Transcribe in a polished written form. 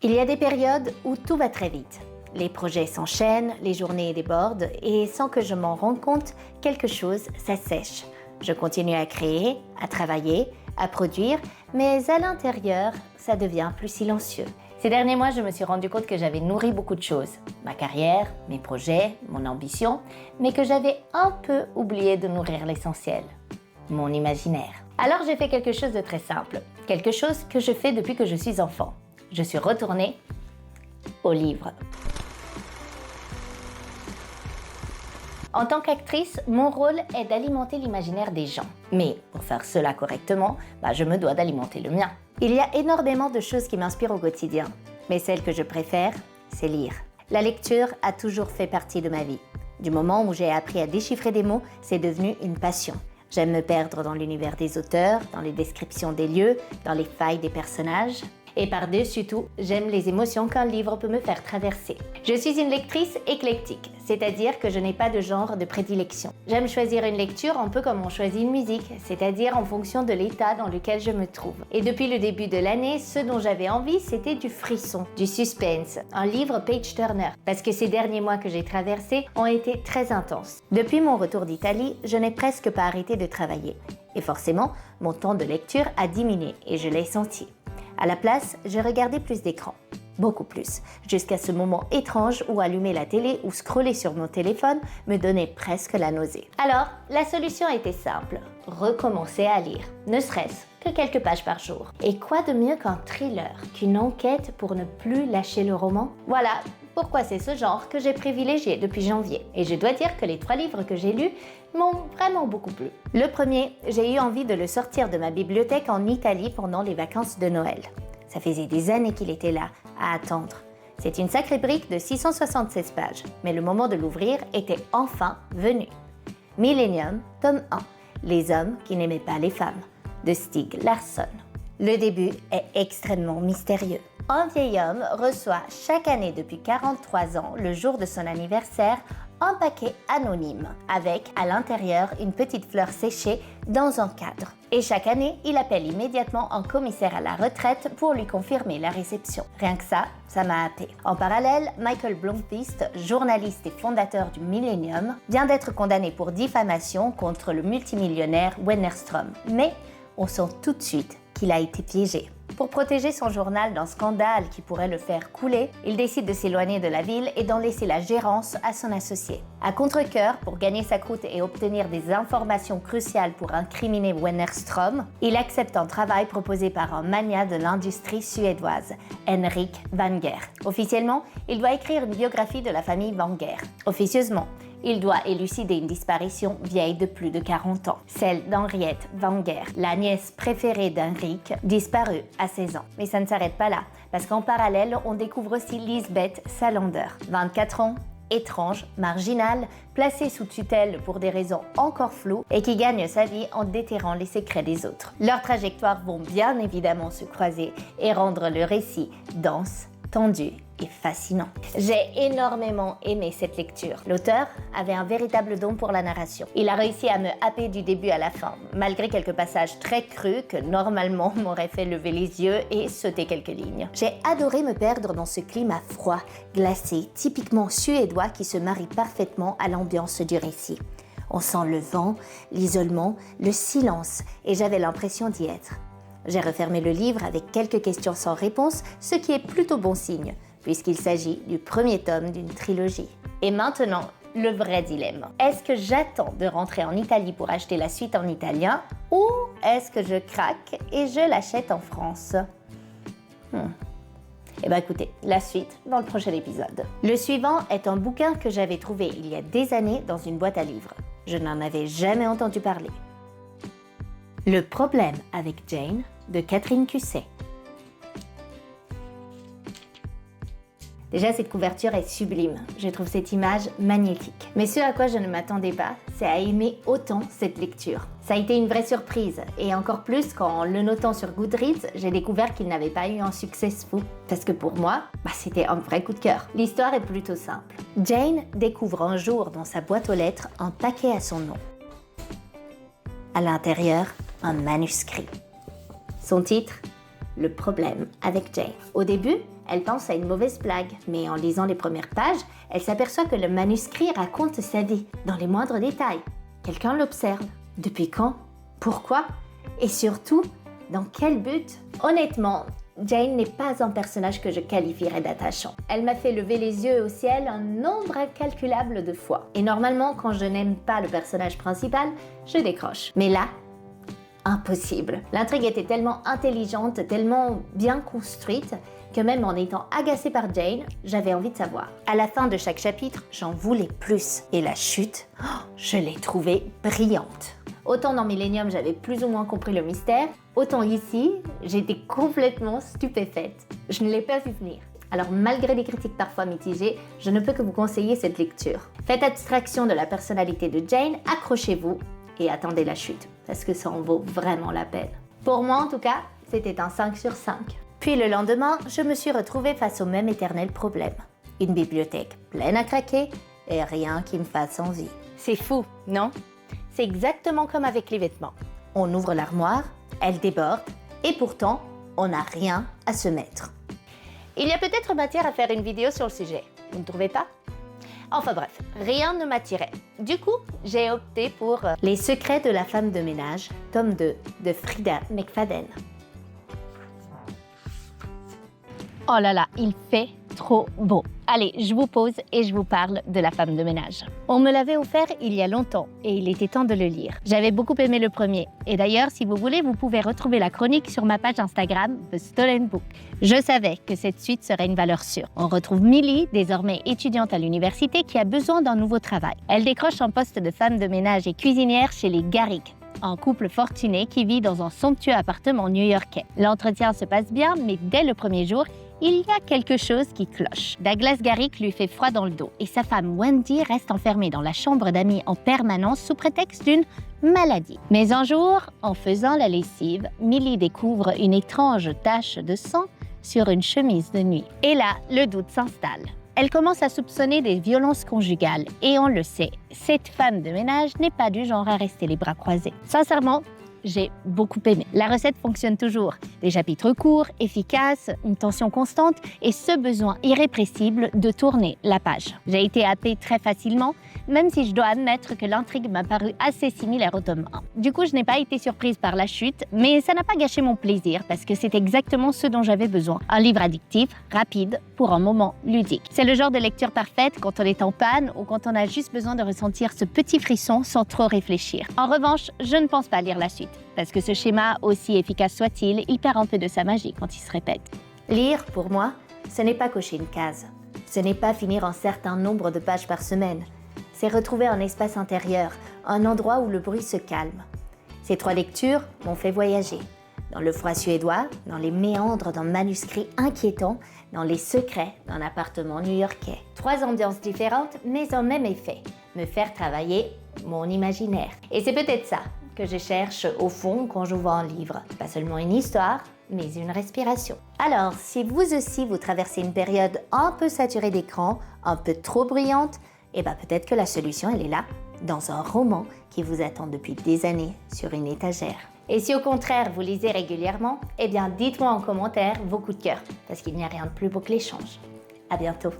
Il y a des périodes où tout va très vite. Les projets s'enchaînent, les journées débordent et sans que je m'en rende compte, quelque chose s'assèche. Je continue à créer, à travailler, à produire, mais à l'intérieur, ça devient plus silencieux. Ces derniers mois, je me suis rendu compte que j'avais nourri beaucoup de choses. Ma carrière, mes projets, mon ambition, mais que j'avais un peu oublié de nourrir l'essentiel, mon imaginaire. Alors j'ai fait quelque chose de très simple, quelque chose que je fais depuis que je suis enfant. Je suis retournée au livre. En tant qu'actrice, mon rôle est d'alimenter l'imaginaire des gens. Mais pour faire cela correctement, je me dois d'alimenter le mien. Il y a énormément de choses qui m'inspirent au quotidien, mais celle que je préfère, c'est lire. La lecture a toujours fait partie de ma vie. Du moment où j'ai appris à déchiffrer des mots, c'est devenu une passion. J'aime me perdre dans l'univers des auteurs, dans les descriptions des lieux, dans les failles des personnages. Et par-dessus tout, j'aime les émotions qu'un livre peut me faire traverser. Je suis une lectrice éclectique, c'est-à-dire que je n'ai pas de genre de prédilection. J'aime choisir une lecture un peu comme on choisit une musique, c'est-à-dire en fonction de l'état dans lequel je me trouve. Et depuis le début de l'année, ce dont j'avais envie, c'était du frisson, du suspense, un livre page-turner, parce que ces derniers mois que j'ai traversés ont été très intenses. Depuis mon retour d'Italie, je n'ai presque pas arrêté de travailler. Et forcément, mon temps de lecture a diminué et je l'ai senti. À la place, je regardais plus d'écran. Beaucoup plus. Jusqu'à ce moment étrange où allumer la télé ou scroller sur mon téléphone me donnait presque la nausée. Alors, la solution était simple. Recommencer à lire. Ne serait-ce que quelques pages par jour. Et quoi de mieux qu'un thriller, qu'une enquête pour ne plus lâcher le roman? Voilà pourquoi c'est ce genre que j'ai privilégié depuis janvier. Et je dois dire que les 3 livres que j'ai lus m'ont vraiment beaucoup plu. Le premier, j'ai eu envie de le sortir de ma bibliothèque en Italie pendant les vacances de Noël. Ça faisait des années qu'il était là, à attendre. C'est une sacrée brique de 676 pages, mais le moment de l'ouvrir était enfin venu. Millennium, tome 1. Les hommes qui n'aimaient pas les femmes, de Stieg Larsson. Le début est extrêmement mystérieux. Un vieil homme reçoit chaque année depuis 43 ans, le jour de son anniversaire, un paquet anonyme avec à l'intérieur une petite fleur séchée dans un cadre. Et chaque année, il appelle immédiatement un commissaire à la retraite pour lui confirmer la réception. Rien que ça m'a happé. En parallèle, Michael Blomqvist, journaliste et fondateur du Millennium, vient d'être condamné pour diffamation contre le multimillionnaire Wennerström. Mais on sent tout de suite qu'il a été piégé. Pour protéger son journal d'un scandale qui pourrait le faire couler, il décide de s'éloigner de la ville et d'en laisser la gérance à son associé. À contre-cœur, pour gagner sa croûte et obtenir des informations cruciales pour incriminer Wennerström, il accepte un travail proposé par un magnat de l'industrie suédoise, Henrik Wanger. Officiellement, il doit écrire une biographie de la famille Wanger. Officieusement, il doit élucider une disparition vieille de plus de 40 ans, celle d'Henriette Wanger, la nièce préférée d'Henrik, disparue à 16 ans. Mais ça ne s'arrête pas là, parce qu'en parallèle, on découvre aussi Lisbeth Salander, 24 ans, étrange, marginale, placée sous tutelle pour des raisons encore floues et qui gagne sa vie en déterrant les secrets des autres. Leurs trajectoires vont bien évidemment se croiser et rendre le récit dense, tendu et fascinant. J'ai énormément aimé cette lecture. L'auteur avait un véritable don pour la narration. Il a réussi à me happer du début à la fin, malgré quelques passages très crus que normalement m'auraient fait lever les yeux et sauter quelques lignes. J'ai adoré me perdre dans ce climat froid, glacé, typiquement suédois qui se marie parfaitement à l'ambiance du récit. On sent le vent, l'isolement, le silence et j'avais l'impression d'y être. J'ai refermé le livre avec quelques questions sans réponse, ce qui est plutôt bon signe, puisqu'il s'agit du premier tome d'une trilogie. Et maintenant, le vrai dilemme. Est-ce que j'attends de rentrer en Italie pour acheter la suite en italien ou est-ce que je craque et je l'achète en France? Écoutez, la suite dans le prochain épisode. Le suivant est un bouquin que j'avais trouvé il y a des années dans une boîte à livres. Je n'en avais jamais entendu parler. Le problème avec Jane de Catherine Cusset. Déjà, cette couverture est sublime. Je trouve cette image magnifique. Mais ce à quoi je ne m'attendais pas, c'est à aimer autant cette lecture. Ça a été une vraie surprise, et encore plus quand, en le notant sur Goodreads, j'ai découvert qu'il n'avait pas eu un succès fou. Parce que pour moi, c'était un vrai coup de cœur. L'histoire est plutôt simple. Jane découvre un jour dans sa boîte aux lettres un paquet à son nom. À l'intérieur, un manuscrit. Son titre, Le problème avec Jane. Au début, Elle pense à une mauvaise blague, mais en lisant les premières pages, elle s'aperçoit que le manuscrit raconte sa vie, dans les moindres détails. Quelqu'un l'observe. Depuis quand? Pourquoi? Et surtout, dans quel but? Honnêtement, Jane n'est pas un personnage que je qualifierais d'attachant. Elle m'a fait lever les yeux au ciel un nombre incalculable de fois. Et normalement, quand je n'aime pas le personnage principal, je décroche. Mais là, impossible. L'intrigue était tellement intelligente, tellement bien construite, que même en étant agacée par Jane, j'avais envie de savoir. À la fin de chaque chapitre, j'en voulais plus. Et la chute, je l'ai trouvée brillante. Autant dans Millennium, j'avais plus ou moins compris le mystère, autant ici, j'étais complètement stupéfaite. Je ne l'ai pas vu venir. Alors malgré des critiques parfois mitigées, je ne peux que vous conseiller cette lecture. Faites abstraction de la personnalité de Jane, accrochez-vous et attendez la chute, parce que ça en vaut vraiment la peine. Pour moi en tout cas, c'était un 5 sur 5. Puis le lendemain, je me suis retrouvée face au même éternel problème. Une bibliothèque pleine à craquer et rien qui me fasse envie. C'est fou, non? C'est exactement comme avec les vêtements. On ouvre l'armoire, elle déborde, et pourtant, on n'a rien à se mettre. Il y a peut-être matière à faire une vidéo sur le sujet, vous ne trouvez pas? Enfin bref, rien ne m'attirait. Du coup, j'ai opté pour Les secrets de la femme de ménage, tome 2, de Frida McFadden. Oh là là, il fait trop beau. Allez, je vous pose et je vous parle de La femme de ménage. On me l'avait offert il y a longtemps et il était temps de le lire. J'avais beaucoup aimé le premier. Et d'ailleurs, si vous voulez, vous pouvez retrouver la chronique sur ma page Instagram, The Stolen Book. Je savais que cette suite serait une valeur sûre. On retrouve Millie, désormais étudiante à l'université, qui a besoin d'un nouveau travail. Elle décroche un poste de femme de ménage et cuisinière chez les Garrick, un couple fortuné qui vit dans un somptueux appartement new-yorkais. L'entretien se passe bien, mais dès le premier jour, il y a quelque chose qui cloche. Douglas Garrick lui fait froid dans le dos et sa femme Wendy reste enfermée dans la chambre d'amis en permanence sous prétexte d'une maladie. Mais un jour, en faisant la lessive, Millie découvre une étrange tache de sang sur une chemise de nuit. Et là, le doute s'installe. Elle commence à soupçonner des violences conjugales et on le sait, cette femme de ménage n'est pas du genre à rester les bras croisés. Sincèrement, j'ai beaucoup aimé. La recette fonctionne toujours. Des chapitres courts, efficaces, une tension constante et ce besoin irrépressible de tourner la page. J'ai été happée très facilement, même si je dois admettre que l'intrigue m'a paru assez similaire au tome 1. Du coup, je n'ai pas été surprise par la chute, mais ça n'a pas gâché mon plaisir parce que c'est exactement ce dont j'avais besoin. Un livre addictif, rapide, pour un moment ludique. C'est le genre de lecture parfaite quand on est en panne ou quand on a juste besoin de ressentir ce petit frisson sans trop réfléchir. En revanche, je ne pense pas lire la suite. Parce que ce schéma, aussi efficace soit-il, il perd un peu de sa magie quand il se répète. Lire, pour moi, ce n'est pas cocher une case. Ce n'est pas finir un certain nombre de pages par semaine. C'est retrouver un espace intérieur, un endroit où le bruit se calme. Ces 3 lectures m'ont fait voyager. Dans le froid suédois, dans les méandres d'un manuscrit inquiétant, dans les secrets d'un appartement new-yorkais. 3 ambiances différentes, mais un même effet. Me faire travailler mon imaginaire. Et c'est peut-être ça que je cherche au fond quand j'ouvre un livre. Pas seulement une histoire, mais une respiration. Alors, si vous aussi vous traversez une période un peu saturée d'écran, un peu trop bruyante, peut-être que la solution elle est là, dans un roman qui vous attend depuis des années sur une étagère. Et si au contraire vous lisez régulièrement, dites-moi en commentaire vos coups de cœur, parce qu'il n'y a rien de plus beau que l'échange. À bientôt.